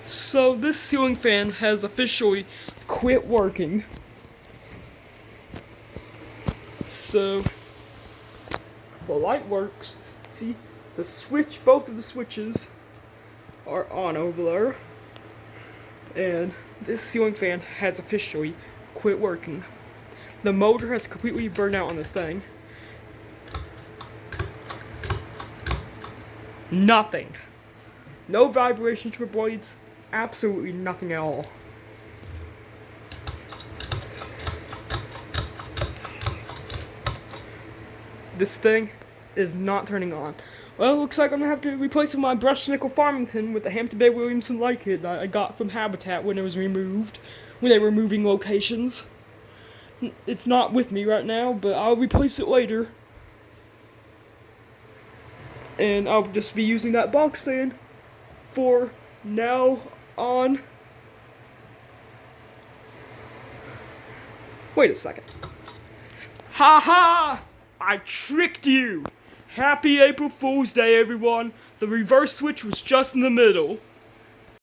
So this ceiling fan has officially quit working. So the light works. See, the switch, both of the switches are on over there. And this ceiling fan has officially quit working. The motor has completely burned out on this thing. Nothing. No vibrations for blades. Absolutely nothing at all. This thing is not turning on. Well, it looks like I'm gonna have to replace my brushed nickel Farmington with the Hampton Bay Williamson light kit that I got from Habitat when it was removed, when they were moving locations. It's not with me right now, but I'll replace it later. And I'll just be using that box fan for now on. Wait a second. Ha ha! I tricked you! Happy April Fool's Day, everyone. The reverse switch was just in the middle.